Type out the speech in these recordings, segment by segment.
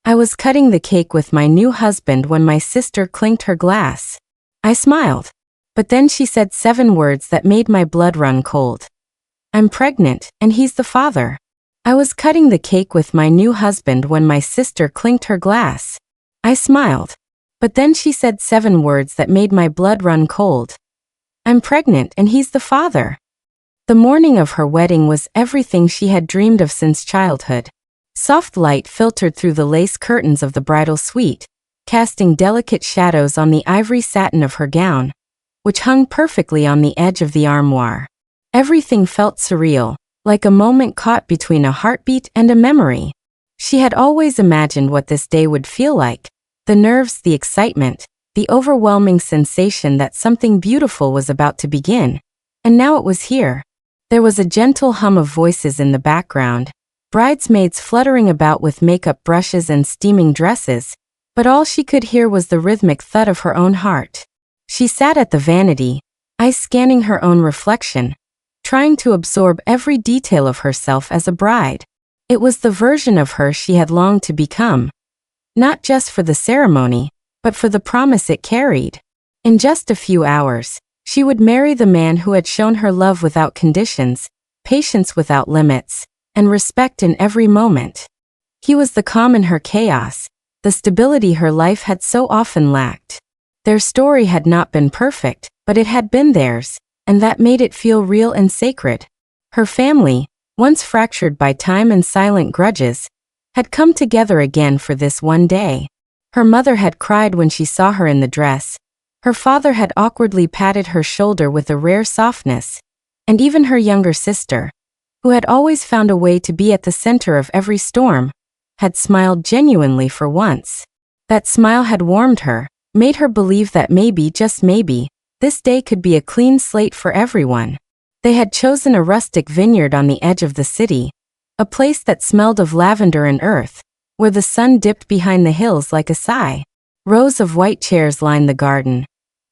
I was cutting the cake with my new husband when my sister clinked her glass. I smiled. But then she said 7 words that made my blood run cold. I'm pregnant, and he's the father. I was cutting the cake with my new husband when my sister clinked her glass. I smiled. But then she said 7 words that made my blood run cold. I'm pregnant, and he's the father. The morning of her wedding was everything she had dreamed of since childhood. Soft light filtered through the lace curtains of the bridal suite, casting delicate shadows on the ivory satin of her gown, which hung perfectly on the edge of the armoire. Everything felt surreal, like a moment caught between a heartbeat and a memory. She had always imagined what this day would feel like, the nerves, the excitement, the overwhelming sensation that something beautiful was about to begin. And now it was here. There was a gentle hum of voices in the background, bridesmaids fluttering about with makeup brushes and steaming dresses, but all she could hear was the rhythmic thud of her own heart. She sat at the vanity, eyes scanning her own reflection, trying to absorb every detail of herself as a bride. It was the version of her she had longed to become, not just for the ceremony, but for the promise it carried. In just a few hours, she would marry the man who had shown her love without conditions, patience without limits, and respect in every moment. He was the calm in her chaos, the stability her life had so often lacked. Their story had not been perfect, but it had been theirs, and that made it feel real and sacred. Her family, once fractured by time and silent grudges, had come together again for this one day. Her mother had cried when she saw her in the dress. Her father had awkwardly patted her shoulder with a rare softness, and even her younger sister, who had always found a way to be at the center of every storm, had smiled genuinely for once. That smile had warmed her, made her believe that maybe, just maybe, this day could be a clean slate for everyone. They had chosen a rustic vineyard on the edge of the city, a place that smelled of lavender and earth, where the sun dipped behind the hills like a sigh. Rows of white chairs lined the garden,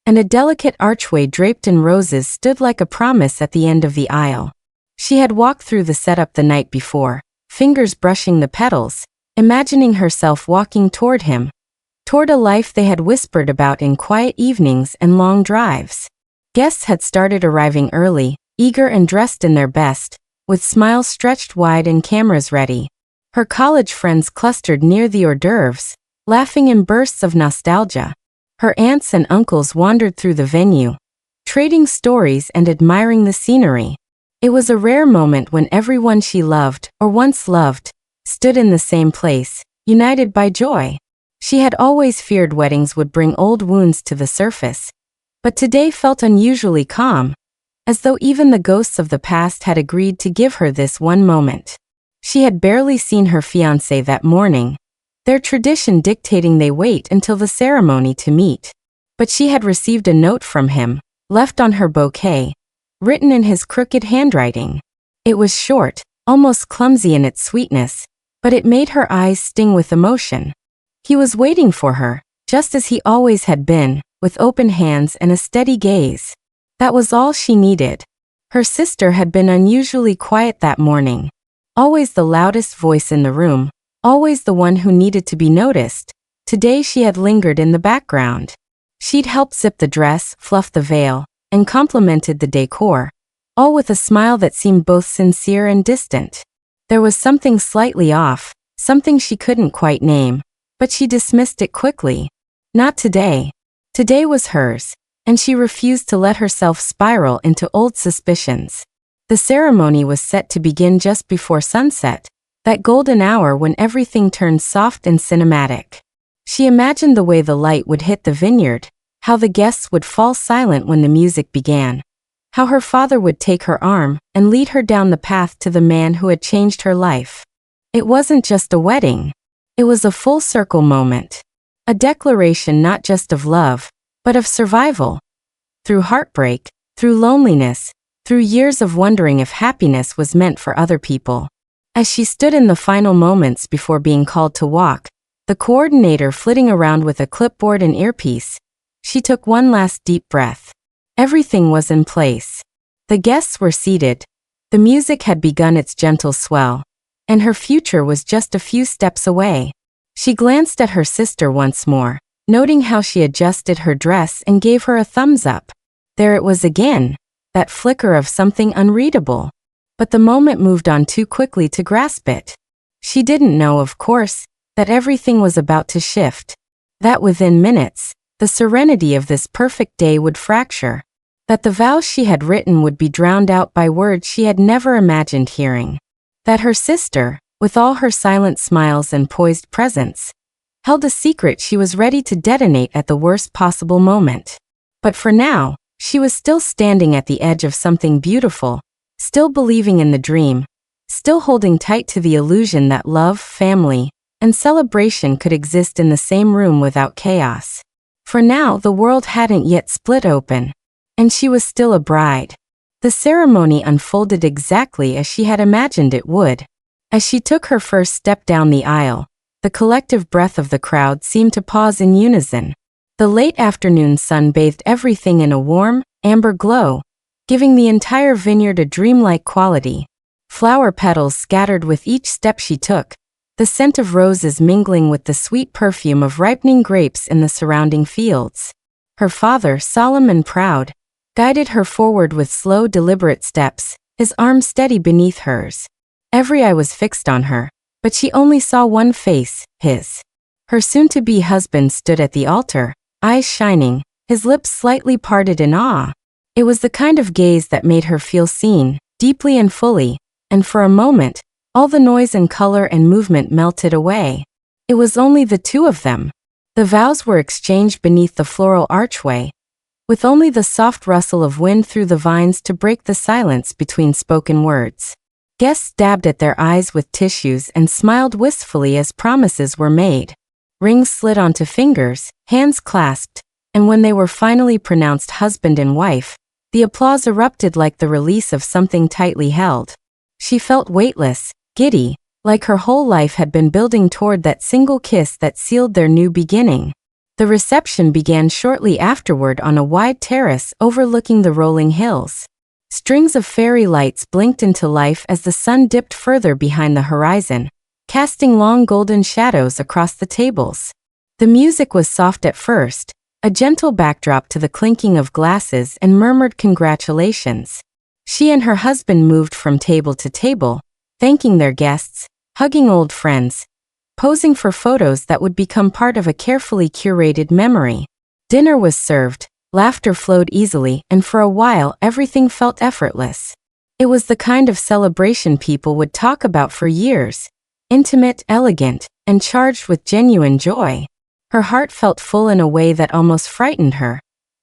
and a delicate archway draped in roses stood like a promise at the end of the aisle. She had walked through the setup the night before, fingers brushing the petals, imagining herself walking toward him, toward a life they had whispered about in quiet evenings and long drives. Guests had started arriving early, eager and dressed in their best, with smiles stretched wide and cameras ready. Her college friends clustered near the hors d'oeuvres, laughing in bursts of nostalgia. Her aunts and uncles wandered through the venue, trading stories and admiring the scenery. It was a rare moment when everyone she loved, or once loved, stood in the same place, united by joy. She had always feared weddings would bring old wounds to the surface, but today felt unusually calm, as though even the ghosts of the past had agreed to give her this one moment. She had barely seen her fiancé that morning, their tradition dictating they wait until the ceremony to meet. But she had received a note from him, left on her bouquet, written in his crooked handwriting. It was short, almost clumsy in its sweetness, but it made her eyes sting with emotion. He was waiting for her, just as he always had been, with open hands and a steady gaze. That was all she needed. Her sister had been unusually quiet that morning, always the loudest voice in the room, always the one who needed to be noticed. Today she had lingered in the background. She'd helped zip the dress, fluff the veil, and complimented the decor, all with a smile that seemed both sincere and distant. There was something slightly off, something she couldn't quite name, but she dismissed it quickly. Not today. Today was hers, and she refused to let herself spiral into old suspicions. The ceremony was set to begin just before sunset, that golden hour when everything turned soft and cinematic. She imagined the way the light would hit the vineyard, how the guests would fall silent when the music began, how her father would take her arm and lead her down the path to the man who had changed her life. It wasn't just a wedding. It was a full circle moment. A declaration not just of love, but of survival. Through heartbreak, through loneliness, through years of wondering if happiness was meant for other people. As she stood in the final moments before being called to walk, the coordinator flitting around with a clipboard and earpiece, she took one last deep breath. Everything was in place. The guests were seated, the music had begun its gentle swell, and her future was just a few steps away. She glanced at her sister once more, noting how she adjusted her dress and gave her a thumbs up. There it was again, that flicker of something unreadable. But the moment moved on too quickly to grasp it. She didn't know, of course, that everything was about to shift. That within minutes, the serenity of this perfect day would fracture. That the vows she had written would be drowned out by words she had never imagined hearing. That her sister, with all her silent smiles and poised presence, held a secret she was ready to detonate at the worst possible moment. But for now, she was still standing at the edge of something beautiful, still believing in the dream, still holding tight to the illusion that love, family, and celebration could exist in the same room without chaos. For now, the world hadn't yet split open, and she was still a bride. The ceremony unfolded exactly as she had imagined it would. As she took her first step down the aisle, the collective breath of the crowd seemed to pause in unison. The late afternoon sun bathed everything in a warm, amber glow, giving the entire vineyard a dreamlike quality. Flower petals scattered with each step she took, the scent of roses mingling with the sweet perfume of ripening grapes in the surrounding fields. Her father, solemn and proud, guided her forward with slow, deliberate steps, his arm steady beneath hers. Every eye was fixed on her, but she only saw one face, his. Her soon-to-be husband stood at the altar, eyes shining, his lips slightly parted in awe. It was the kind of gaze that made her feel seen, deeply and fully, and for a moment, all the noise and color and movement melted away. It was only the two of them. The vows were exchanged beneath the floral archway, with only the soft rustle of wind through the vines to break the silence between spoken words. Guests dabbed at their eyes with tissues and smiled wistfully as promises were made. Rings slid onto fingers, hands clasped, and when they were finally pronounced husband and wife, the applause erupted like the release of something tightly held. She felt weightless, giddy, like her whole life had been building toward that single kiss that sealed their new beginning. The reception began shortly afterward on a wide terrace overlooking the rolling hills. Strings of fairy lights blinked into life as the sun dipped further behind the horizon, casting long golden shadows across the tables. The music was soft at first, a gentle backdrop to the clinking of glasses and murmured congratulations. She and her husband moved from table to table, thanking their guests, hugging old friends, posing for photos that would become part of a carefully curated memory. Dinner was served, laughter flowed easily, and for a while everything felt effortless. It was the kind of celebration people would talk about for years, intimate, elegant, and charged with genuine joy. Her heart felt full in a way that almost frightened her,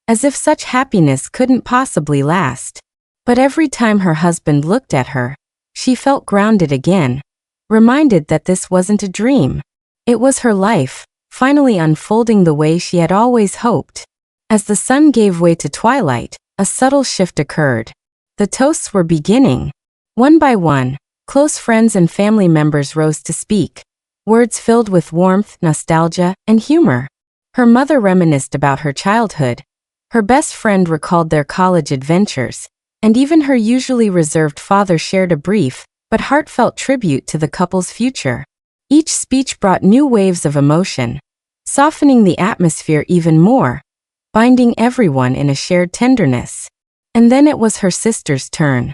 as if such happiness couldn't possibly last. But every time her husband looked at her, she felt grounded again, reminded that this wasn't a dream. It was her life, finally unfolding the way she had always hoped. As the sun gave way to twilight, a subtle shift occurred. The toasts were beginning. One by one, close friends and family members rose to speak, words filled with warmth, nostalgia, and humor. Her mother reminisced about her childhood. Her best friend recalled their college adventures, and even her usually reserved father shared a brief, but heartfelt tribute to the couple's future. Each speech brought new waves of emotion, softening the atmosphere even more, binding everyone in a shared tenderness. And then it was her sister's turn.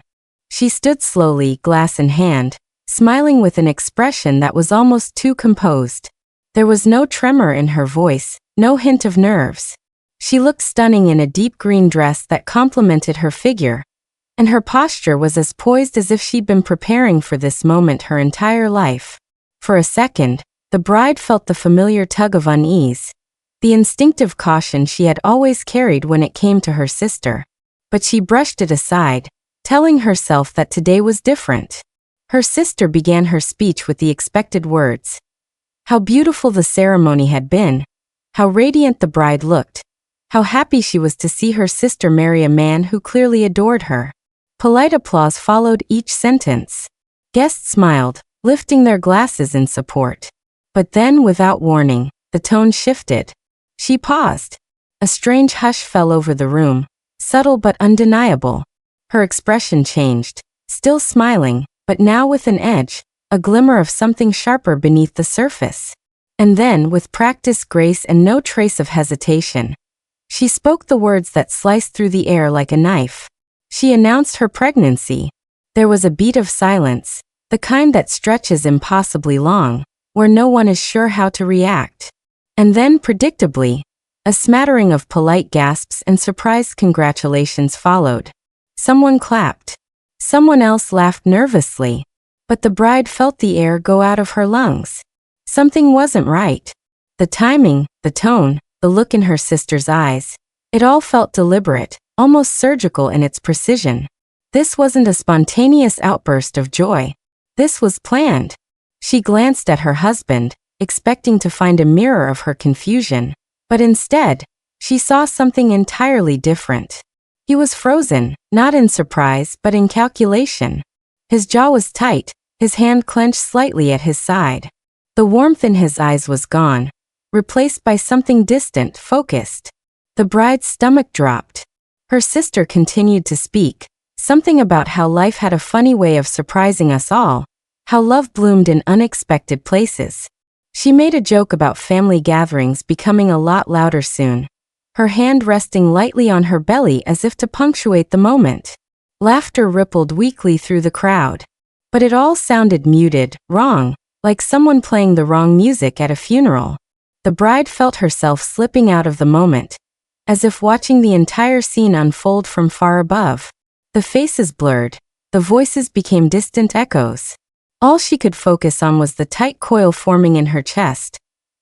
She stood slowly, glass in hand, smiling with an expression that was almost too composed. There was no tremor in her voice, no hint of nerves. She looked stunning in a deep green dress that complemented her figure, and her posture was as poised as if she'd been preparing for this moment her entire life. For a second, the bride felt the familiar tug of unease, the instinctive caution she had always carried when it came to her sister. But she brushed it aside, telling herself that today was different. Her sister began her speech with the expected words. How beautiful the ceremony had been, how radiant the bride looked, how happy she was to see her sister marry a man who clearly adored her. Polite applause followed each sentence. Guests smiled, lifting their glasses in support. But then, without warning, the tone shifted. She paused. A strange hush fell over the room, subtle but undeniable. Her expression changed, still smiling, but now with an edge, a glimmer of something sharper beneath the surface. And then, with practiced grace and no trace of hesitation, she spoke the words that sliced through the air like a knife. She announced her pregnancy. There was a beat of silence, the kind that stretches impossibly long, where no one is sure how to react. And then, predictably, a smattering of polite gasps and surprised congratulations followed. Someone clapped. Someone else laughed nervously. But the bride felt the air go out of her lungs. Something wasn't right. The timing, the tone, the look in her sister's eyes. It all felt deliberate, almost surgical in its precision. This wasn't a spontaneous outburst of joy. This was planned. She glanced at her husband, expecting to find a mirror of her confusion. But instead, she saw something entirely different. He was frozen, not in surprise but in calculation. His jaw was tight, his hand clenched slightly at his side. The warmth in his eyes was gone, replaced by something distant, focused. The bride's stomach dropped. Her sister continued to speak, something about how life had a funny way of surprising us all, how love bloomed in unexpected places. She made a joke about family gatherings becoming a lot louder soon, her hand resting lightly on her belly as if to punctuate the moment. Laughter rippled weakly through the crowd. But it all sounded muted, wrong, like someone playing the wrong music at a funeral. The bride felt herself slipping out of the moment, as if watching the entire scene unfold from far above. The faces blurred, the voices became distant echoes. All she could focus on was the tight coil forming in her chest,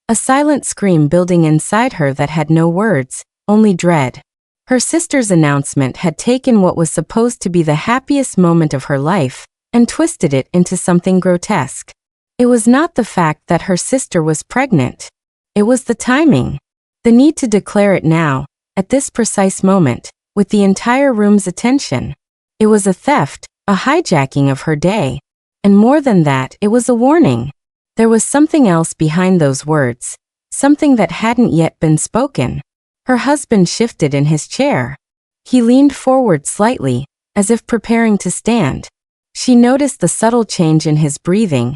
a silent scream building inside her that had no words, only dread. Her sister's announcement had taken what was supposed to be the happiest moment of her life and twisted it into something grotesque. It was not the fact that her sister was pregnant. It was the timing. The need to declare it now, at this precise moment, with the entire room's attention. It was a theft, a hijacking of her day. And more than that, it was a warning. There was something else behind those words, something that hadn't yet been spoken. Her husband shifted in his chair. He leaned forward slightly, as if preparing to stand. She noticed the subtle change in his breathing,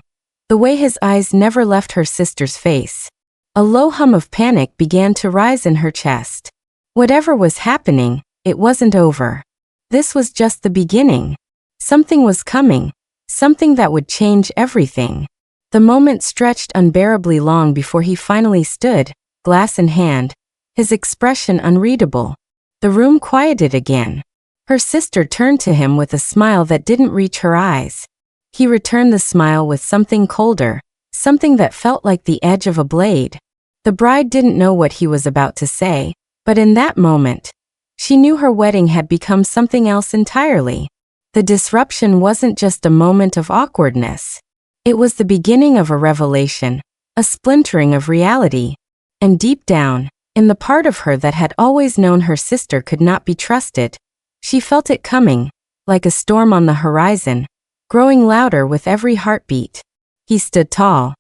the way his eyes never left her sister's face. A low hum of panic began to rise in her chest. Whatever was happening, it wasn't over. This was just the beginning. Something was coming, something that would change everything. The moment stretched unbearably long before he finally stood, glass in hand, his expression unreadable. The room quieted again. Her sister turned to him with a smile that didn't reach her eyes. He returned the smile with something colder, something that felt like the edge of a blade. The bride didn't know what he was about to say, but in that moment, she knew her wedding had become something else entirely. The disruption wasn't just a moment of awkwardness. It was the beginning of a revelation, a splintering of reality. And deep down, in the part of her that had always known her sister could not be trusted, she felt it coming, like a storm on the horizon, growing louder with every heartbeat. He stood tall,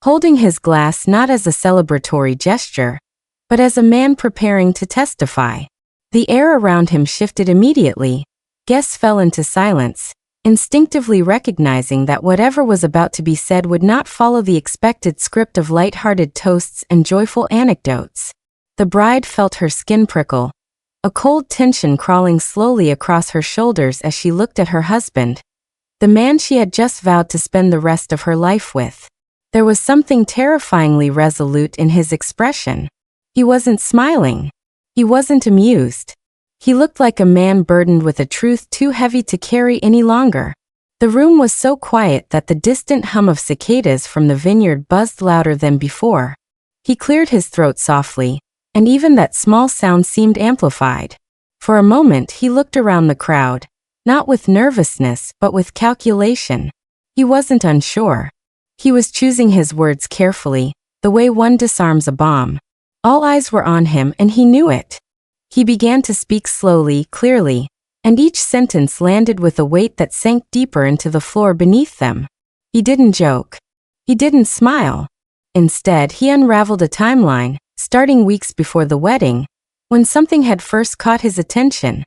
holding his glass not as a celebratory gesture, but as a man preparing to testify. The air around him shifted immediately. Guests fell into silence, instinctively recognizing that whatever was about to be said would not follow the expected script of light-hearted toasts and joyful anecdotes. The bride felt her skin prickle, a cold tension crawling slowly across her shoulders as she looked at her husband, the man she had just vowed to spend the rest of her life with. There was something terrifyingly resolute in his expression. He wasn't smiling. He wasn't amused. He looked like a man burdened with a truth too heavy to carry any longer. The room was so quiet that the distant hum of cicadas from the vineyard buzzed louder than before. He cleared his throat softly, and even that small sound seemed amplified. For a moment he looked around the crowd, not with nervousness but with calculation. He wasn't unsure. He was choosing his words carefully, the way one disarms a bomb. All eyes were on him and he knew it. He began to speak slowly, clearly, and each sentence landed with a weight that sank deeper into the floor beneath them. He didn't joke. He didn't smile. Instead, he unraveled a timeline, starting weeks before the wedding, when something had first caught his attention.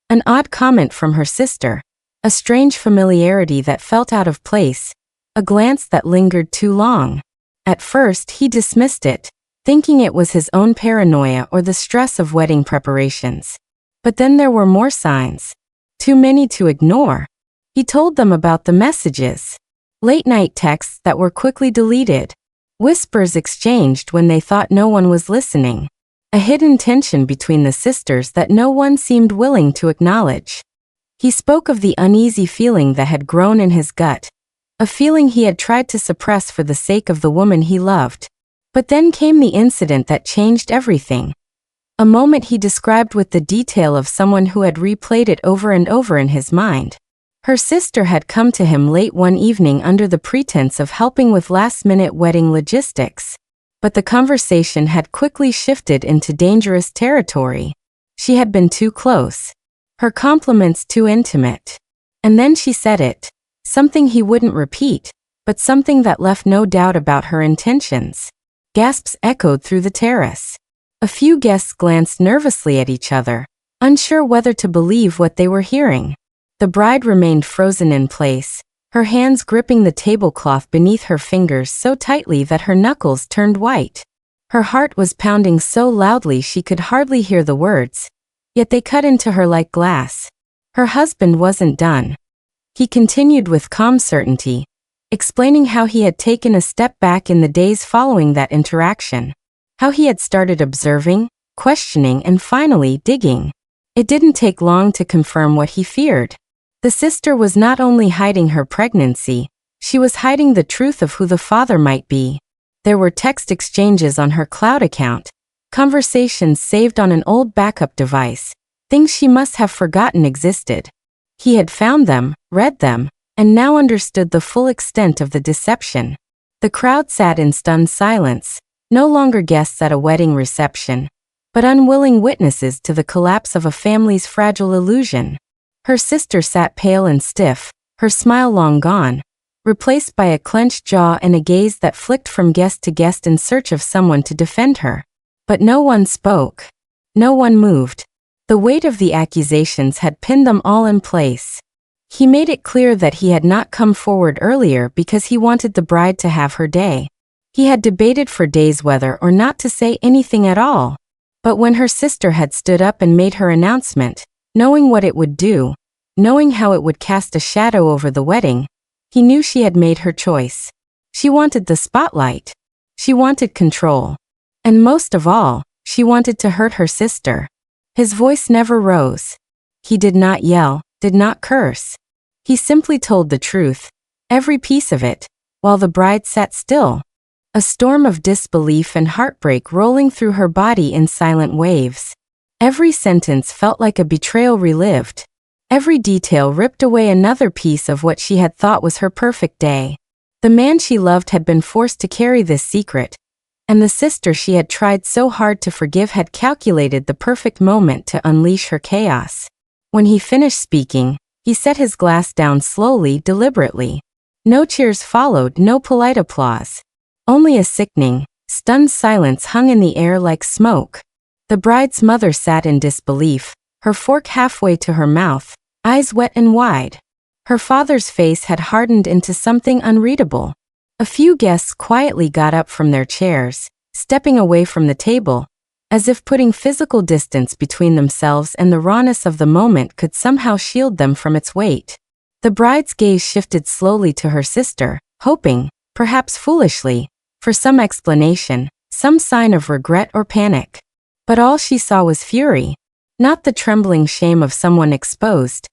An odd comment from her sister, a strange familiarity that felt out of place, a glance that lingered too long. At first, he dismissed it, thinking it was his own paranoia or the stress of wedding preparations. But then there were more signs. Too many to ignore. He told them about the messages. Late-night texts that were quickly deleted. Whispers exchanged when they thought no one was listening. A hidden tension between the sisters that no one seemed willing to acknowledge. He spoke of the uneasy feeling that had grown in his gut. A feeling he had tried to suppress for the sake of the woman he loved. But then came the incident that changed everything. A moment he described with the detail of someone who had replayed it over and over in his mind. Her sister had come to him late one evening under the pretense of helping with last-minute wedding logistics. But the conversation had quickly shifted into dangerous territory. She had been too close. Her compliments too intimate. And then she said it. Something he wouldn't repeat, but something that left no doubt about her intentions. Gasps echoed through the terrace. A few guests glanced nervously at each other, unsure whether to believe what they were hearing. The bride remained frozen in place, her hands gripping the tablecloth beneath her fingers so tightly that her knuckles turned white. Her heart was pounding so loudly she could hardly hear the words, yet they cut into her like glass. Her husband wasn't done. He continued with calm certainty, explaining how he had taken a step back in the days following that interaction, how he had started observing, questioning, and finally digging. It didn't take long to confirm what he feared. The sister was not only hiding her pregnancy, she was hiding the truth of who the father might be. There were text exchanges on her cloud account, conversations saved on an old backup device, things she must have forgotten existed. He had found them, read them, and now understood the full extent of the deception. The crowd sat in stunned silence, no longer guests at a wedding reception, but unwilling witnesses to the collapse of a family's fragile illusion. Her sister sat pale and stiff, her smile long gone, replaced by a clenched jaw and a gaze that flicked from guest to guest in search of someone to defend her. But no one spoke. No one moved. The weight of the accusations had pinned them all in place. He made it clear that he had not come forward earlier because he wanted the bride to have her day. He had debated for days whether or not to say anything at all. But when her sister had stood up and made her announcement, knowing what it would do, knowing how it would cast a shadow over the wedding, he knew she had made her choice. She wanted the spotlight. She wanted control. And most of all, she wanted to hurt her sister. His voice never rose. He did not yell, did not curse. He simply told the truth, every piece of it, while the bride sat still. A storm of disbelief and heartbreak rolling through her body in silent waves. Every sentence felt like a betrayal relived. Every detail ripped away another piece of what she had thought was her perfect day. The man she loved had been forced to carry this secret, and the sister she had tried so hard to forgive had calculated the perfect moment to unleash her chaos. When he finished speaking, he set his glass down slowly, deliberately. No cheers followed, no polite applause. Only a sickening, stunned silence hung in the air like smoke. The bride's mother sat in disbelief, her fork halfway to her mouth, eyes wet and wide. Her father's face had hardened into something unreadable. A few guests quietly got up from their chairs, stepping away from the table, as if putting physical distance between themselves and the rawness of the moment could somehow shield them from its weight. The bride's gaze shifted slowly to her sister, hoping, perhaps foolishly, for some explanation, some sign of regret or panic. But all she saw was fury, not the trembling shame of someone exposed,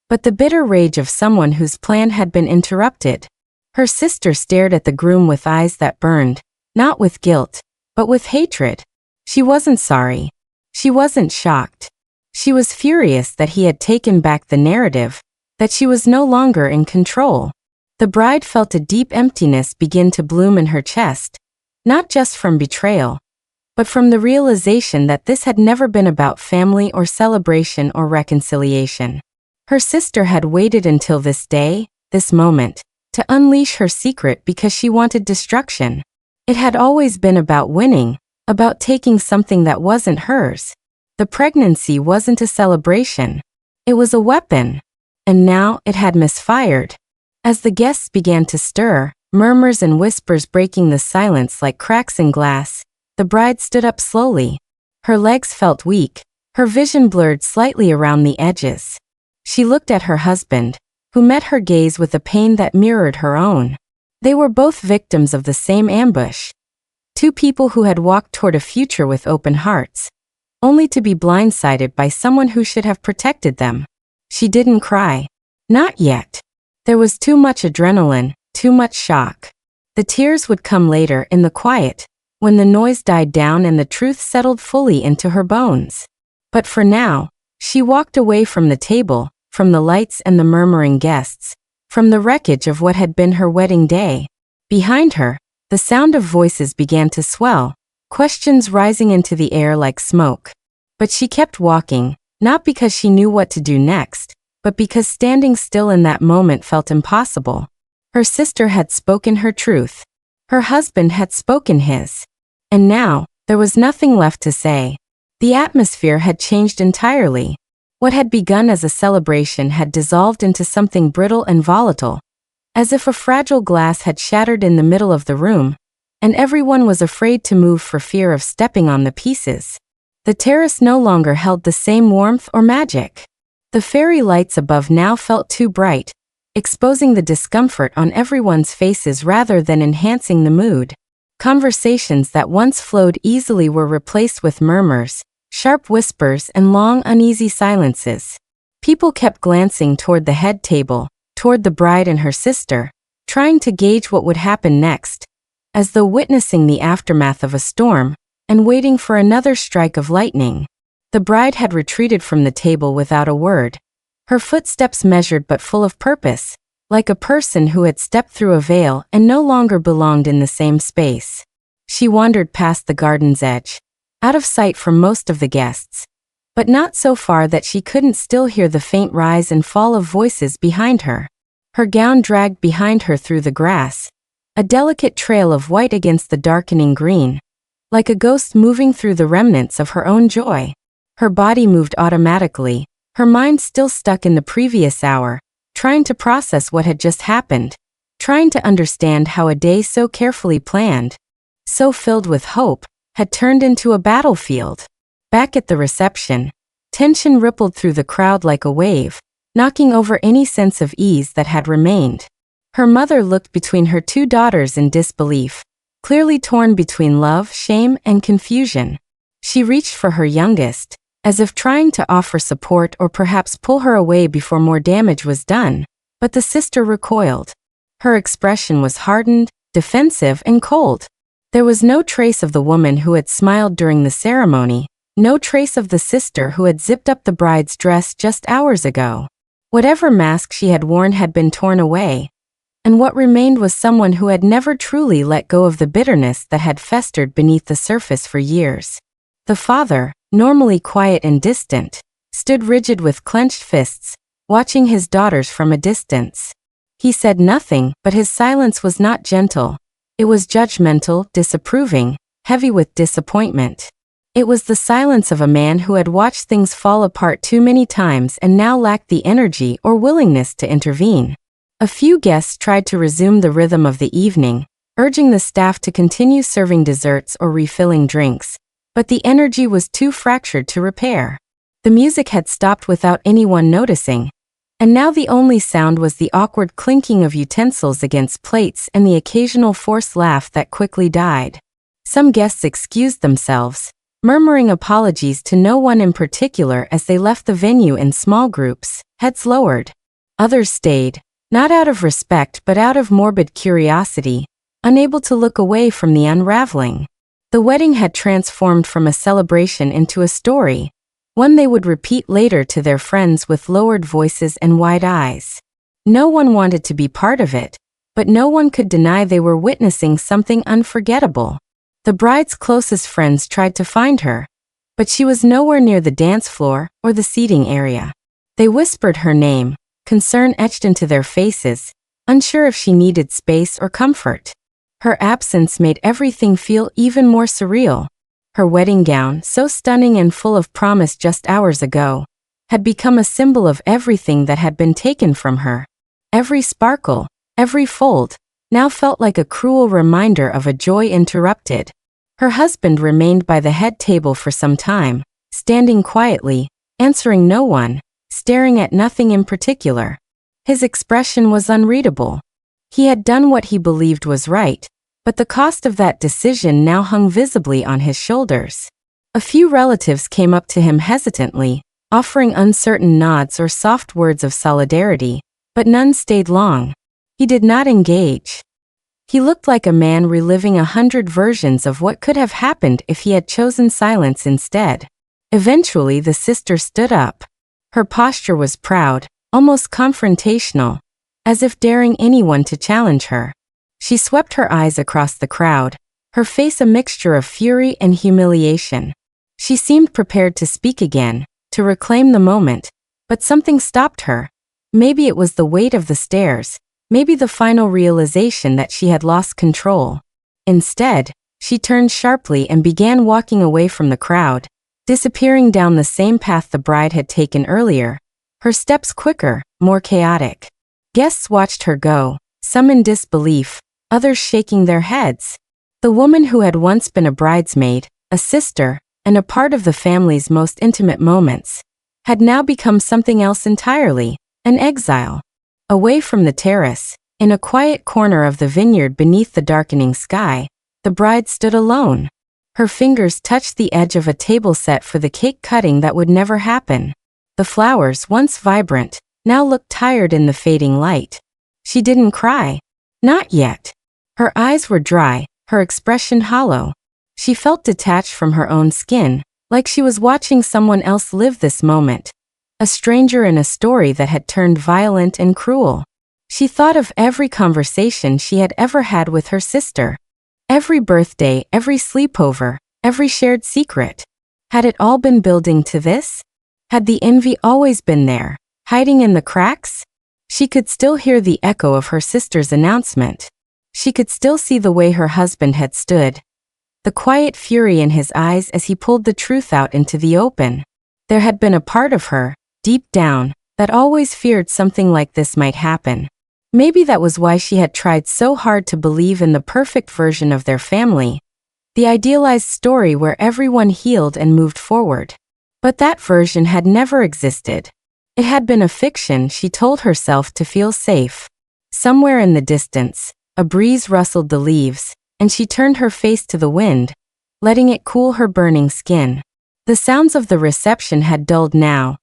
but the bitter rage of someone whose plan had been interrupted. Her sister stared at the groom with eyes that burned, not with guilt, but with hatred. She wasn't sorry. She wasn't shocked. She was furious that he had taken back the narrative, that she was no longer in control. The bride felt a deep emptiness begin to bloom in her chest, not just from betrayal, but from the realization that this had never been about family or celebration or reconciliation. Her sister had waited until this day, this moment, to unleash her secret because she wanted destruction. It had always been about winning, about taking something that wasn't hers. The pregnancy wasn't a celebration. It was a weapon. And now it had misfired. As the guests began to stir, murmurs and whispers breaking the silence like cracks in glass. The bride stood up slowly. Her legs felt weak, her vision blurred slightly around the edges. She looked at her husband, who met her gaze with a pain that mirrored her own. They were both victims of the same ambush. Two people who had walked toward a future with open hearts, only to be blindsided by someone who should have protected them. She didn't cry. Not yet. There was too much adrenaline, too much shock. The tears would come later in the quiet, when the noise died down and the truth settled fully into her bones. But for now, she walked away from the table, from the lights and the murmuring guests, from the wreckage of what had been her wedding day. Behind her, the sound of voices began to swell, questions rising into the air like smoke. But she kept walking, not because she knew what to do next, but because standing still in that moment felt impossible. Her sister had spoken her truth. Her husband had spoken his. And now, there was nothing left to say. The atmosphere had changed entirely. What had begun as a celebration had dissolved into something brittle and volatile, as if a fragile glass had shattered in the middle of the room, and everyone was afraid to move for fear of stepping on the pieces. The terrace no longer held the same warmth or magic. The fairy lights above now felt too bright, exposing the discomfort on everyone's faces rather than enhancing the mood. Conversations that once flowed easily were replaced with murmurs, sharp whispers and long uneasy silences. People kept glancing toward the head table, toward the bride and her sister, trying to gauge what would happen next, as though witnessing the aftermath of a storm, and waiting for another strike of lightning. The bride had retreated from the table without a word, her footsteps measured but full of purpose, like a person who had stepped through a veil and no longer belonged in the same space. She wandered past the garden's edge, out of sight from most of the guests, but not so far that she couldn't still hear the faint rise and fall of voices behind her. Her gown dragged behind her through the grass, a delicate trail of white against the darkening green, like a ghost moving through the remnants of her own joy. Her body moved automatically, her mind still stuck in the previous hour, trying to process what had just happened, trying to understand how a day so carefully planned, so filled with hope, had turned into a battlefield. Back at the reception, tension rippled through the crowd like a wave, knocking over any sense of ease that had remained. Her mother looked between her two daughters in disbelief, clearly torn between love, shame, and confusion. She reached for her youngest, as if trying to offer support or perhaps pull her away before more damage was done, but the sister recoiled. Her expression was hardened, defensive, and cold. There was no trace of the woman who had smiled during the ceremony, no trace of the sister who had zipped up the bride's dress just hours ago. Whatever mask she had worn had been torn away, and what remained was someone who had never truly let go of the bitterness that had festered beneath the surface for years. The father, normally quiet and distant, stood rigid with clenched fists, watching his daughters from a distance. He said nothing, but his silence was not gentle. It was judgmental, disapproving, heavy with disappointment. It was the silence of a man who had watched things fall apart too many times and now lacked the energy or willingness to intervene. A few guests tried to resume the rhythm of the evening, urging the staff to continue serving desserts or refilling drinks, but the energy was too fractured to repair. The music had stopped without anyone noticing, and now the only sound was the awkward clinking of utensils against plates and the occasional forced laugh that quickly died. Some guests excused themselves, murmuring apologies to no one in particular as they left the venue in small groups, heads lowered. Others stayed, not out of respect but out of morbid curiosity, unable to look away from the unraveling. The wedding had transformed from a celebration into a story, one they would repeat later to their friends with lowered voices and wide eyes. No one wanted to be part of it, but no one could deny they were witnessing something unforgettable. The bride's closest friends tried to find her, but she was nowhere near the dance floor or the seating area. They whispered her name, concern etched into their faces, unsure if she needed space or comfort. Her absence made everything feel even more surreal. Her wedding gown, so stunning and full of promise just hours ago, had become a symbol of everything that had been taken from her. Every sparkle, every fold, now felt like a cruel reminder of a joy interrupted. Her husband remained by the head table for some time, standing quietly, answering no one, staring at nothing in particular. His expression was unreadable. He had done what he believed was right, but the cost of that decision now hung visibly on his shoulders. A few relatives came up to him hesitantly, offering uncertain nods or soft words of solidarity, but none stayed long. He did not engage. He looked like a man reliving 100 versions of what could have happened if he had chosen silence instead. Eventually, the sister stood up. Her posture was proud, almost confrontational, as if daring anyone to challenge her. She swept her eyes across the crowd, her face a mixture of fury and humiliation. She seemed prepared to speak again, to reclaim the moment, but something stopped her. Maybe it was the weight of the stairs, maybe the final realization that she had lost control. Instead, she turned sharply and began walking away from the crowd, disappearing down the same path the bride had taken earlier, her steps quicker, more chaotic. Guests watched her go, some in disbelief, others shaking their heads. The woman who had once been a bridesmaid, a sister, and a part of the family's most intimate moments, had now become something else entirely, an exile. Away from the terrace, in a quiet corner of the vineyard beneath the darkening sky, the bride stood alone. Her fingers touched the edge of a table set for the cake cutting that would never happen. The flowers, once vibrant, now looked tired in the fading light. She didn't cry. Not yet. Her eyes were dry, her expression hollow. She felt detached from her own skin, like she was watching someone else live this moment. A stranger in a story that had turned violent and cruel. She thought of every conversation she had ever had with her sister. Every birthday, every sleepover, every shared secret. Had it all been building to this? Had the envy always been there, hiding in the cracks? She could still hear the echo of her sister's announcement. She could still see the way her husband had stood. The quiet fury in his eyes as he pulled the truth out into the open. There had been a part of her, deep down, that always feared something like this might happen. Maybe that was why she had tried so hard to believe in the perfect version of their family, the idealized story where everyone healed and moved forward. But that version had never existed. It had been a fiction she told herself to feel safe. Somewhere in the distance, a breeze rustled the leaves, and she turned her face to the wind, letting it cool her burning skin. The sounds of the reception had dulled now.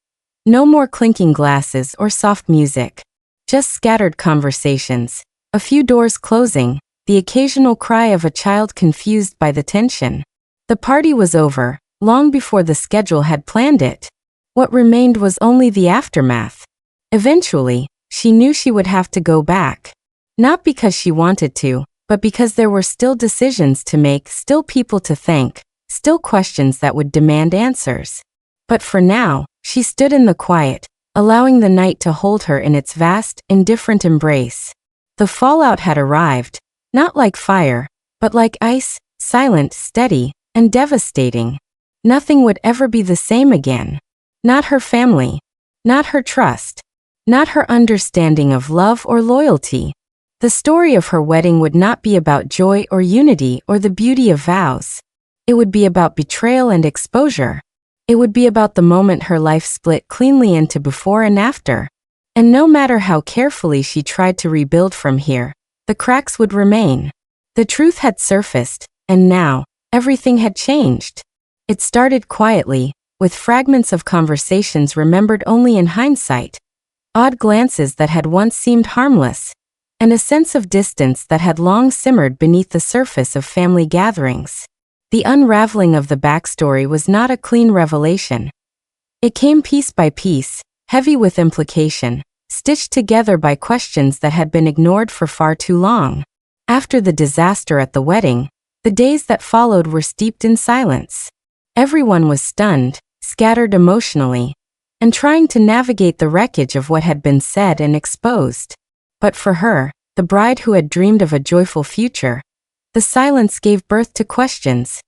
No more clinking glasses or soft music. Just scattered conversations, a few doors closing, the occasional cry of a child confused by the tension. The party was over, long before the schedule had planned it. What remained was only the aftermath. Eventually, she knew she would have to go back. Not because she wanted to, but because there were still decisions to make, still people to thank, still questions that would demand answers. But for now, she stood in the quiet, allowing the night to hold her in its vast, indifferent embrace. The fallout had arrived, not like fire, but like ice, silent, steady, and devastating. Nothing would ever be the same again. Not her family, not her trust, not her understanding of love or loyalty. The story of her wedding would not be about joy or unity or the beauty of vows. It would be about betrayal and exposure. It would be about the moment her life split cleanly into before and after. And no matter how carefully she tried to rebuild from here, the cracks would remain. The truth had surfaced, and now, everything had changed. It started quietly, with fragments of conversations remembered only in hindsight, odd glances that had once seemed harmless, and a sense of distance that had long simmered beneath the surface of family gatherings. The unraveling of the backstory was not a clean revelation. It came piece by piece, heavy with implication, stitched together by questions that had been ignored for far too long. After the disaster at the wedding, the days that followed were steeped in silence. Everyone was stunned, scattered emotionally, and trying to navigate the wreckage of what had been said and exposed. But for her, the bride who had dreamed of a joyful future, the silence gave birth to questions.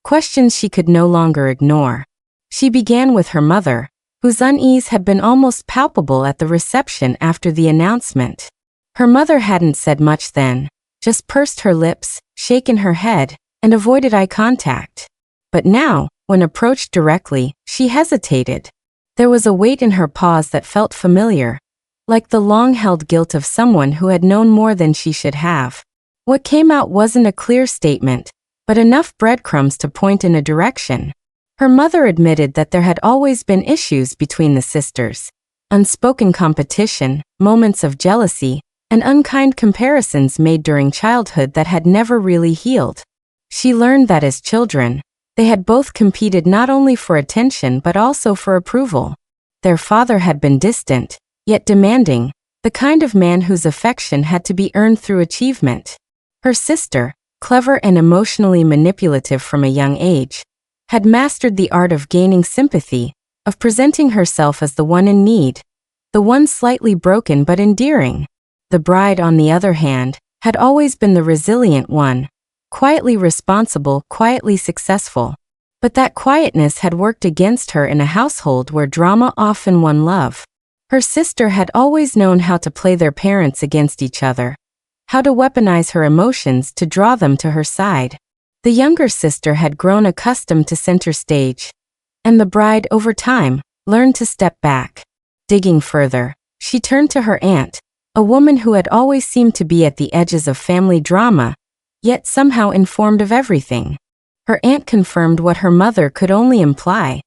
Questions she could no longer ignore. She began with her mother, whose unease had been almost palpable at the reception after the announcement. Her mother hadn't said much then, just pursed her lips, shaken her head, and avoided eye contact. But now, when approached directly, she hesitated. There was a weight in her pause that felt familiar, like the long-held guilt of someone who had known more than she should have. What came out wasn't a clear statement, but enough breadcrumbs to point in a direction. Her mother admitted that there had always been issues between the sisters. Unspoken competition, moments of jealousy, and unkind comparisons made during childhood that had never really healed. She learned that as children, they had both competed not only for attention but also for approval. Their father had been distant, yet demanding, the kind of man whose affection had to be earned through achievement. Her sister, clever and emotionally manipulative from a young age, had mastered the art of gaining sympathy, of presenting herself as the one in need, the one slightly broken but endearing. The bride, on the other hand, had always been the resilient one, quietly responsible, quietly successful. But that quietness had worked against her in a household where drama often won love. Her sister had always known how to play their parents against each other, how to weaponize her emotions to draw them to her side. The younger sister had grown accustomed to center stage, and the bride, over time, learned to step back. Digging further, she turned to her aunt, a woman who had always seemed to be at the edges of family drama, yet somehow informed of everything. Her aunt confirmed what her mother could only imply,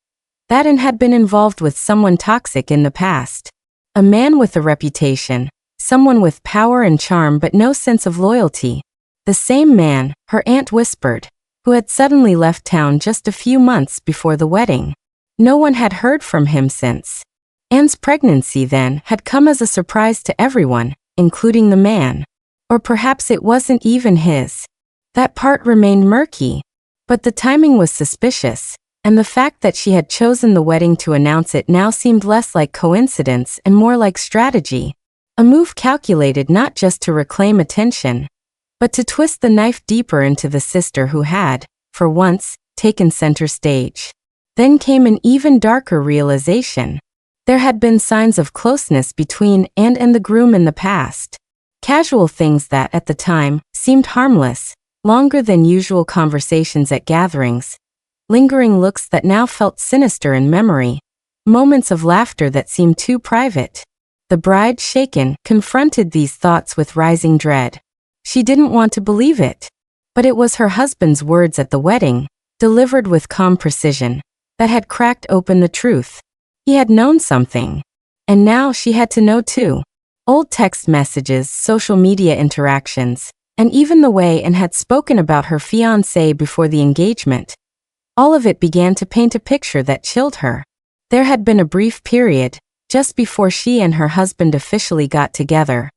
that Anne had been involved with someone toxic in the past. A man with a reputation, someone with power and charm but no sense of loyalty. The same man, her aunt whispered, who had suddenly left town just a few months before the wedding. No one had heard from him since. Anne's pregnancy then had come as a surprise to everyone, including the man. Or perhaps it wasn't even his. That part remained murky. But the timing was suspicious, and the fact that she had chosen the wedding to announce it now seemed less like coincidence and more like strategy. A move calculated not just to reclaim attention, but to twist the knife deeper into the sister who had, for once, taken center stage. Then came an even darker realization. There had been signs of closeness between Anne and the groom in the past. Casual things that, at the time, seemed harmless, longer than usual conversations at gatherings, lingering looks that now felt sinister in memory, moments of laughter that seemed too private. The bride, shaken, confronted these thoughts with rising dread. She didn't want to believe it. But it was her husband's words at the wedding, delivered with calm precision, that had cracked open the truth. He had known something. And now she had to know too. Old text messages, social media interactions, and even the way Anne had spoken about her fiancé before the engagement. All of it began to paint a picture that chilled her. There had been a brief period, just before she and her husband officially got together,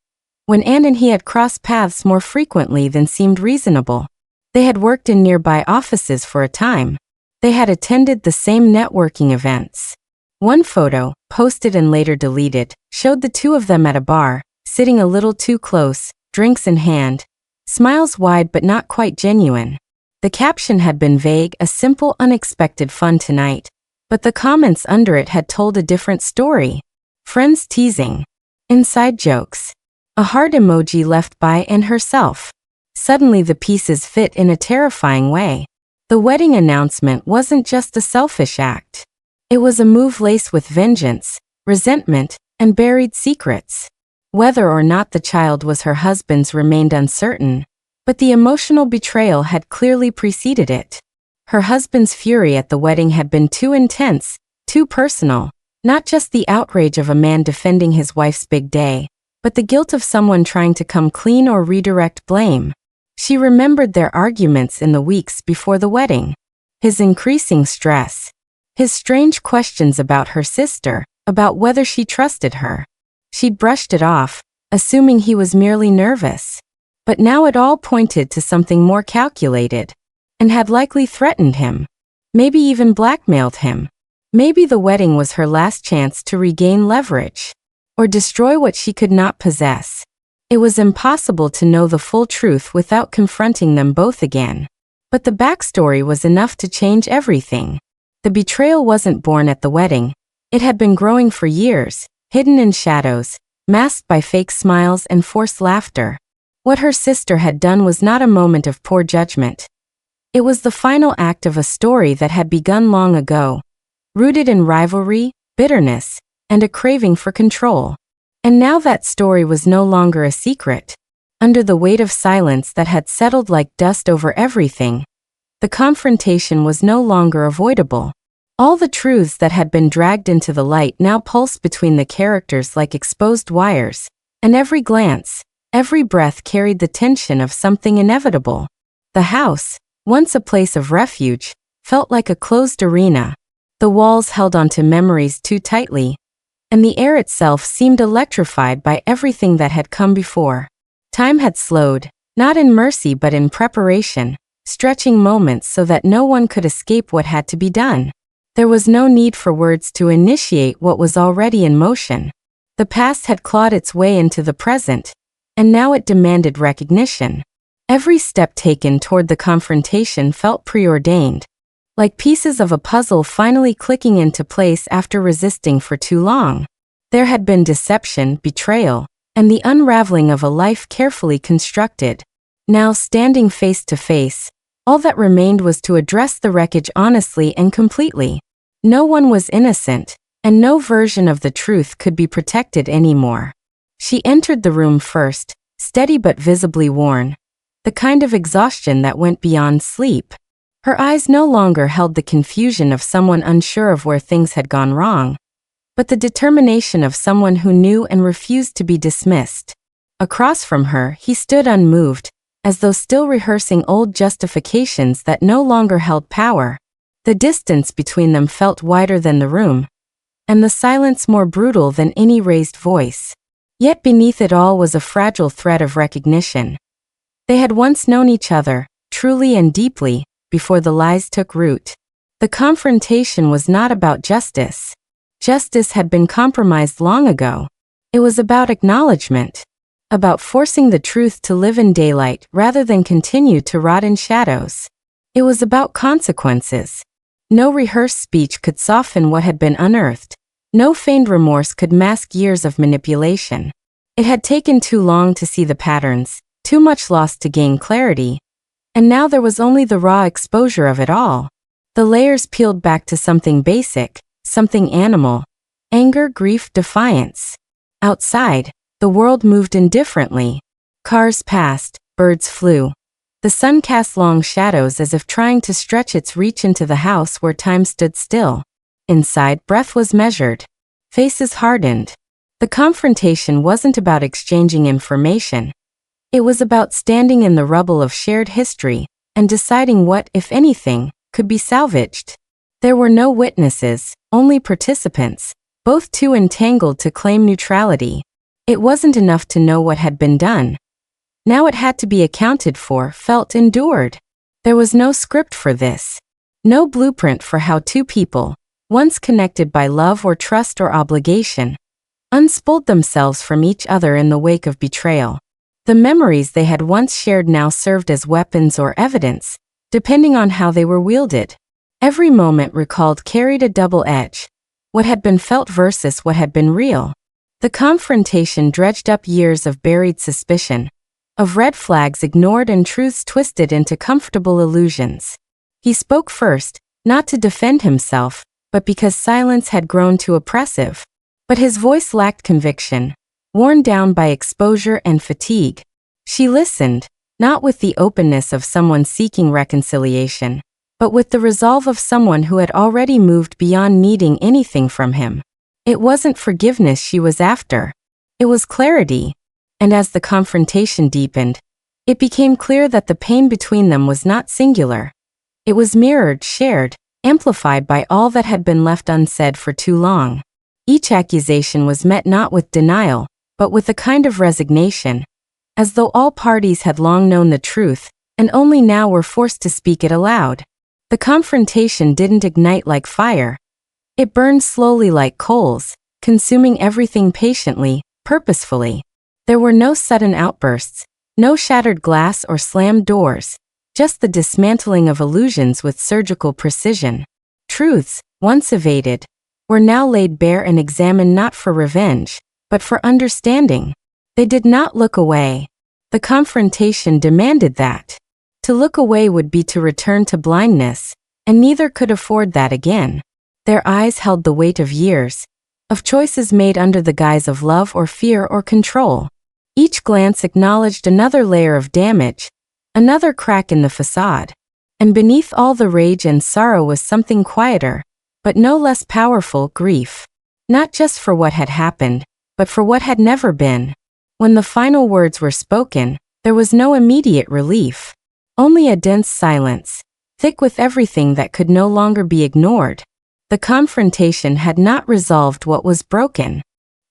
when Anne and he had crossed paths more frequently than seemed reasonable. They had worked in nearby offices for a time. They had attended the same networking events. One photo, posted and later deleted, showed the two of them at a bar, sitting a little too close, drinks in hand, smiles wide but not quite genuine. The caption had been vague, a simple, unexpected fun tonight, but the comments under it had told a different story. Friends teasing. Inside jokes. A heart emoji left by Anne herself. Suddenly the pieces fit in a terrifying way. The wedding announcement wasn't just a selfish act. It was a move laced with vengeance, resentment, and buried secrets. Whether or not the child was her husband's remained uncertain, but the emotional betrayal had clearly preceded it. Her husband's fury at the wedding had been too intense, too personal, not just the outrage of a man defending his wife's big day, but the guilt of someone trying to come clean or redirect blame. She remembered their arguments in the weeks before the wedding. His increasing stress. His strange questions about her sister, about whether she trusted her. She'd brushed it off, assuming he was merely nervous. But now it all pointed to something more calculated, and had likely threatened him. Maybe even blackmailed him. Maybe the wedding was her last chance to regain leverage, or destroy what she could not possess. It was impossible to know the full truth without confronting them both again. But the backstory was enough to change everything. The betrayal wasn't born at the wedding. It had been growing for years, hidden in shadows, masked by fake smiles and forced laughter. What her sister had done was not a moment of poor judgment. It was the final act of a story that had begun long ago, rooted in rivalry, bitterness, and a craving for control. And now that story was no longer a secret. Under the weight of silence that had settled like dust over everything, the confrontation was no longer avoidable. All the truths that had been dragged into the light now pulsed between the characters like exposed wires, and every glance, every breath carried the tension of something inevitable. The house, once a place of refuge, felt like a closed arena. The walls held onto memories too tightly, and the air itself seemed electrified by everything that had come before. Time had slowed, not in mercy but in preparation, stretching moments so that no one could escape what had to be done. There was no need for words to initiate what was already in motion. The past had clawed its way into the present, and now it demanded recognition. Every step taken toward the confrontation felt preordained, like pieces of a puzzle finally clicking into place after resisting for too long. There had been deception, betrayal, and the unraveling of a life carefully constructed. Now, standing face to face, all that remained was to address the wreckage honestly and completely. No one was innocent, and no version of the truth could be protected anymore. She entered the room first, steady but visibly worn, the kind of exhaustion that went beyond sleep. Her eyes no longer held the confusion of someone unsure of where things had gone wrong, but the determination of someone who knew and refused to be dismissed. Across from her, he stood unmoved, as though still rehearsing old justifications that no longer held power. The distance between them felt wider than the room, and the silence more brutal than any raised voice. Yet beneath it all was a fragile thread of recognition. They had once known each other, truly and deeply, before the lies took root. The confrontation was not about justice. Justice had been compromised long ago. It was about acknowledgement, about forcing the truth to live in daylight rather than continue to rot in shadows. It was about consequences. No rehearsed speech could soften what had been unearthed. No feigned remorse could mask years of manipulation. It had taken too long to see the patterns, too much lost to gain clarity, and now there was only the raw exposure of it all. The layers peeled back to something basic, something animal: anger, grief, defiance. Outside, the world moved indifferently. Cars passed, birds flew. The sun cast long shadows as if trying to stretch its reach into the house where time stood still. Inside, breath was measured. Faces hardened. The confrontation wasn't about exchanging information. It was about standing in the rubble of shared history and deciding what, if anything, could be salvaged. There were no witnesses, only participants, both too entangled to claim neutrality. It wasn't enough to know what had been done. Now it had to be accounted for, felt, endured. There was no script for this. No blueprint for how two people, once connected by love or trust or obligation, unspooled themselves from each other in the wake of betrayal. The memories they had once shared now served as weapons or evidence, depending on how they were wielded. Every moment recalled carried a double edge: what had been felt versus what had been real. The confrontation dredged up years of buried suspicion, of red flags ignored and truths twisted into comfortable illusions. He spoke first, not to defend himself, but because silence had grown too oppressive. But his voice lacked conviction, worn down by exposure and fatigue. She listened, not with the openness of someone seeking reconciliation, but with the resolve of someone who had already moved beyond needing anything from him. It wasn't forgiveness she was after. It was clarity. And as the confrontation deepened, it became clear that the pain between them was not singular. It was mirrored, shared, amplified by all that had been left unsaid for too long. Each accusation was met not with denial, but with a kind of resignation, as though all parties had long known the truth, and only now were forced to speak it aloud. The confrontation didn't ignite like fire. It burned slowly like coals, consuming everything patiently, purposefully. There were no sudden outbursts, no shattered glass or slammed doors, just the dismantling of illusions with surgical precision. Truths, once evaded, were now laid bare and examined not for revenge, but for understanding. They did not look away. The confrontation demanded that. To look away would be to return to blindness, and neither could afford that again. Their eyes held the weight of years, of choices made under the guise of love or fear or control. Each glance acknowledged another layer of damage, another crack in the facade. And beneath all the rage and sorrow was something quieter, but no less powerful: grief. Not just for what had happened, but for what had never been. When the final words were spoken, there was no immediate relief. Only a dense silence, thick with everything that could no longer be ignored. The confrontation had not resolved what was broken,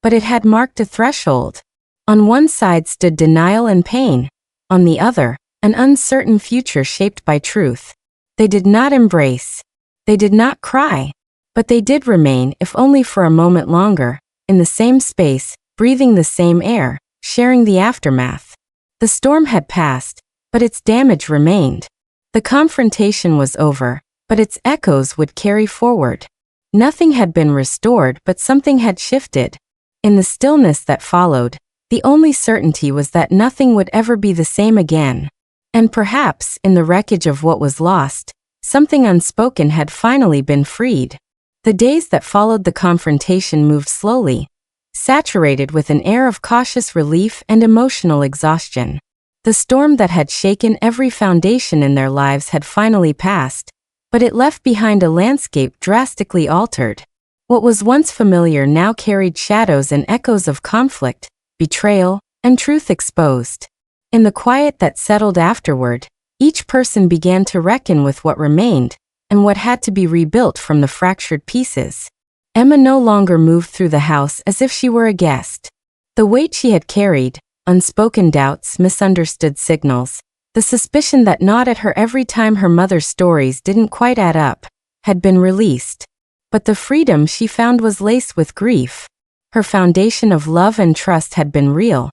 but it had marked a threshold. On one side stood denial and pain, on the other, an uncertain future shaped by truth. They did not embrace. They did not cry. But they did remain, if only for a moment longer, in the same space, breathing the same air, sharing the aftermath. The storm had passed, but its damage remained. The confrontation was over, but its echoes would carry forward. Nothing had been restored, but something had shifted. In the stillness that followed, the only certainty was that nothing would ever be the same again. And perhaps, in the wreckage of what was lost, something unspoken had finally been freed. The days that followed the confrontation moved slowly, saturated with an air of cautious relief and emotional exhaustion. The storm that had shaken every foundation in their lives had finally passed, but it left behind a landscape drastically altered. What was once familiar now carried shadows and echoes of conflict, betrayal, and truth exposed. In the quiet that settled afterward, each person began to reckon with what remained, and what had to be rebuilt from the fractured pieces. Emma no longer moved through the house as if she were a guest. The weight she had carried, unspoken doubts, misunderstood signals, the suspicion that gnawed at her every time her mother's stories didn't quite add up, had been released. But the freedom she found was laced with grief. Her foundation of love and trust had been real,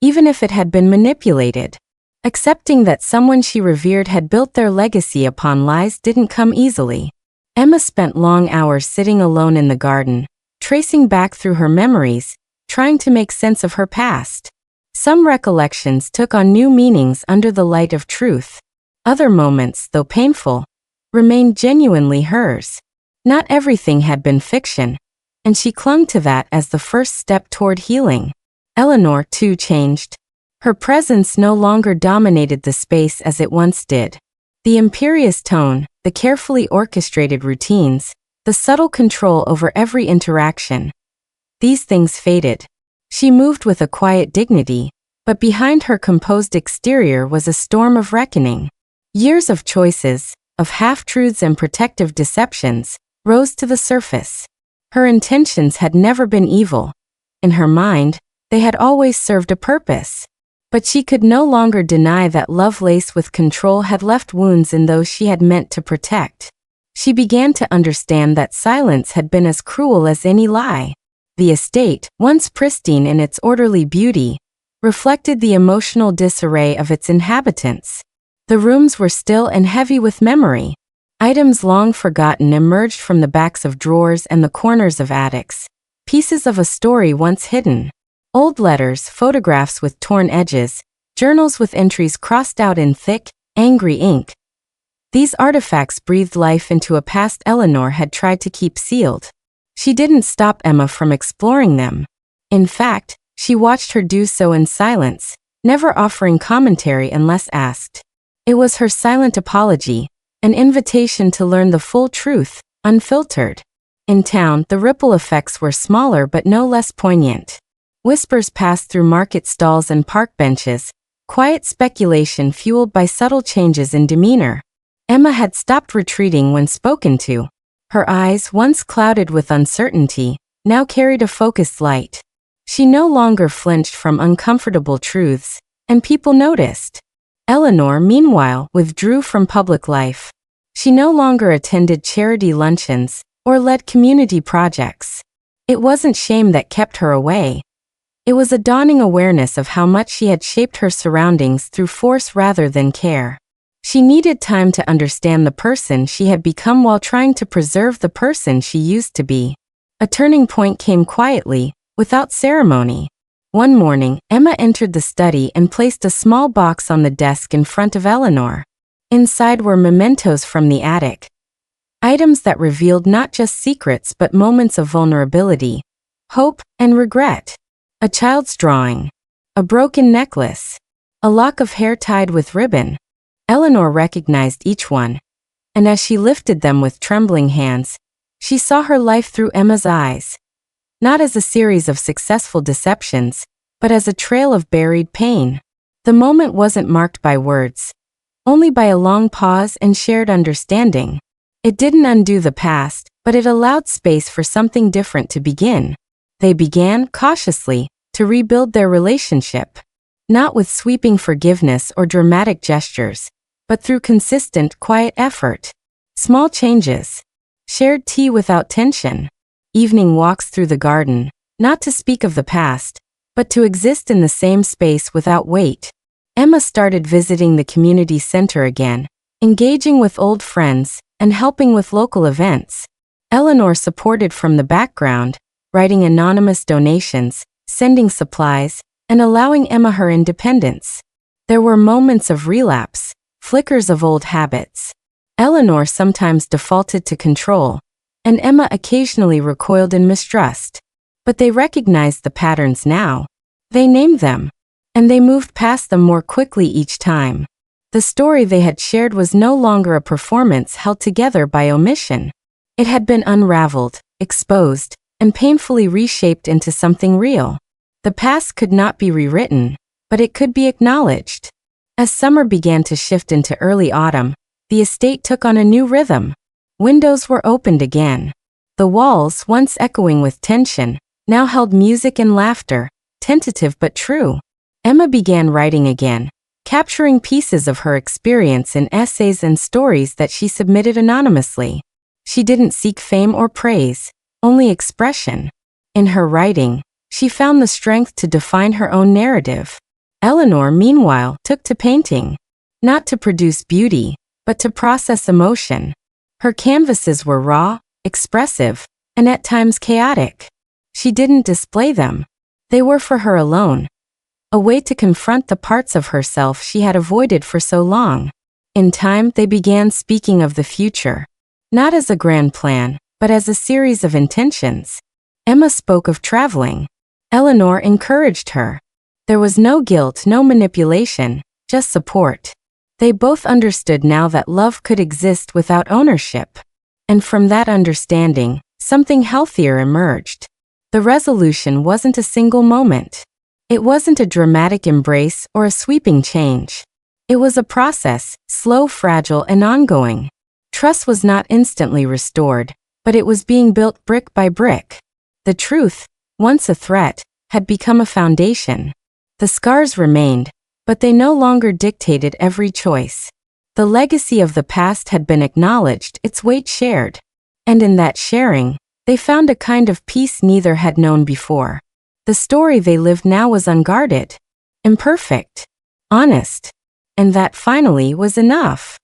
even if it had been manipulated. Accepting that someone she revered had built their legacy upon lies didn't come easily. Emma spent long hours sitting alone in the garden, tracing back through her memories, trying to make sense of her past. Some recollections took on new meanings under the light of truth. Other moments, though painful, remained genuinely hers. Not everything had been fiction, and she clung to that as the first step toward healing. Eleanor, too, changed. Her presence no longer dominated the space as it once did. The imperious tone, the carefully orchestrated routines, the subtle control over every interaction. These things faded. She moved with a quiet dignity, but behind her composed exterior was a storm of reckoning. Years of choices, of half-truths and protective deceptions, rose to the surface. Her intentions had never been evil. In her mind, they had always served a purpose. But she could no longer deny that love laced with control had left wounds in those she had meant to protect. She began to understand that silence had been as cruel as any lie. The estate, once pristine in its orderly beauty, reflected the emotional disarray of its inhabitants. The rooms were still and heavy with memory. Items long forgotten emerged from the backs of drawers and the corners of attics, pieces of a story once hidden. Old letters, photographs with torn edges, journals with entries crossed out in thick, angry ink. These artifacts breathed life into a past Eleanor had tried to keep sealed. She didn't stop Emma from exploring them. In fact, she watched her do so in silence, never offering commentary unless asked. It was her silent apology, an invitation to learn the full truth, unfiltered. In town, the ripple effects were smaller but no less poignant. Whispers passed through market stalls and park benches, quiet speculation fueled by subtle changes in demeanor. Emma had stopped retreating when spoken to. Her eyes, once clouded with uncertainty, now carried a focused light. She no longer flinched from uncomfortable truths, and people noticed. Eleanor, meanwhile, withdrew from public life. She no longer attended charity luncheons or led community projects. It wasn't shame that kept her away. It was a dawning awareness of how much she had shaped her surroundings through force rather than care. She needed time to understand the person she had become while trying to preserve the person she used to be. A turning point came quietly, without ceremony. One morning, Emma entered the study and placed a small box on the desk in front of Eleanor. Inside were mementos from the attic. Items that revealed not just secrets but moments of vulnerability, hope, and regret. A child's drawing. A broken necklace. A lock of hair tied with ribbon. Eleanor recognized each one, and as she lifted them with trembling hands, she saw her life through Emma's eyes. Not as a series of successful deceptions, but as a trail of buried pain. The moment wasn't marked by words, only by a long pause and shared understanding. It didn't undo the past, but it allowed space for something different to begin. They began, cautiously, to rebuild their relationship. Not with sweeping forgiveness or dramatic gestures, but through consistent, quiet effort. Small changes. Shared tea without tension. Evening walks through the garden, not to speak of the past, but to exist in the same space without weight. Emma started visiting the community center again, engaging with old friends, and helping with local events. Eleanor supported from the background, writing anonymous donations, sending supplies, and allowing Emma her independence. There were moments of relapse, flickers of old habits. Eleanor sometimes defaulted to control, and Emma occasionally recoiled in mistrust. But they recognized the patterns now. They named them, and they moved past them more quickly each time. The story they had shared was no longer a performance held together by omission. It had been unraveled, exposed, and painfully reshaped into something real. The past could not be rewritten, but it could be acknowledged. As summer began to shift into early autumn, the estate took on a new rhythm. Windows were opened again. The walls, once echoing with tension, now held music and laughter, tentative but true. Emma began writing again, capturing pieces of her experience in essays and stories that she submitted anonymously. She didn't seek fame or praise, only expression. In her writing, she found the strength to define her own narrative. Eleanor, meanwhile, took to painting, not to produce beauty, but to process emotion. Her canvases were raw, expressive, and at times chaotic. She didn't display them. They were for her alone, a way to confront the parts of herself she had avoided for so long. In time, they began speaking of the future, not as a grand plan, but as a series of intentions. Emma spoke of traveling. Eleanor encouraged her. There was no guilt, no manipulation, just support. They both understood now that love could exist without ownership. And from that understanding, something healthier emerged. The resolution wasn't a single moment. It wasn't a dramatic embrace or a sweeping change. It was a process, slow, fragile, and ongoing. Trust was not instantly restored, but it was being built brick by brick. The truth, once a threat, had become a foundation. The scars remained, but they no longer dictated every choice. The legacy of the past had been acknowledged, its weight shared. And in that sharing, they found a kind of peace neither had known before. The story they lived now was unguarded, imperfect, honest, and that finally was enough.